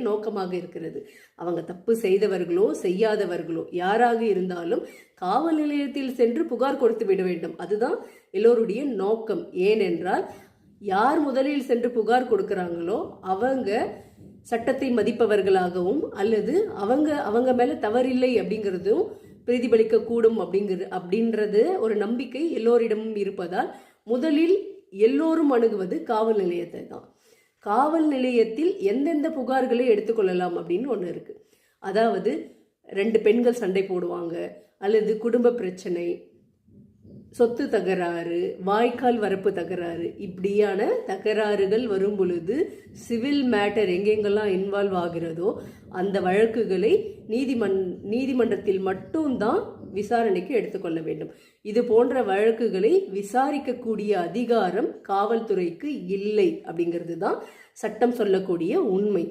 நோக்கமாக இருக்கிறது. அவங்க தப்பு செய்தவர்களோ செய்யாதவர்களோ யாராக இருந்தாலும் காவல் நிலையத்தில் சென்று புகார் கொடுத்து விட வேண்டும். அதுதான் எல்லோருடைய நோக்கம். ஏனென்றால் யார் முதலில் சென்று புகார் கொடுக்கிறாங்களோ அவங்க சட்டத்தை மதிப்பவர்களாகவும் அல்லது அவங்க மேல தவறில்லை அப்படிங்கிறதும் பிரதிபலிக்க கூடும் அப்படின்றது ஒரு நம்பிக்கை எல்லோரிடமும் இருப்பதால் முதலில் எல்லோரும் அணுகுவது காவல் நிலையத்தை தான். காவல் நிலையத்தில் எந்தெந்த புகார்களை எடுத்துக்கொள்ளலாம் அப்படின்னு ஒன்று இருக்கு. அதாவது 2 பெண்கள் சண்டை போடுவாங்க, அல்லது குடும்ப பிரச்சனை, சொத்து தகராறு, வாய்க்கால் வரப்பு தகராறு, இப்படியான தகராறுகள் வரும் பொழுது சிவில் மேட்டர் எங்கெங்கெல்லாம் இன்வால்வ் ஆகிறதோ அந்த வழக்குகளை நீதிமன்றத்தில் மட்டும்தான் விசாரணைக்கு எடுத்துக்கொள்ள வேண்டும். இது போன்ற வழக்குகளை விசாரிக்கக்கூடிய அதிகாரம் காவல்துறைக்கு இல்லை அப்படிங்கிறது தான் சட்டம் சொல்லக்கூடிய உண்மை.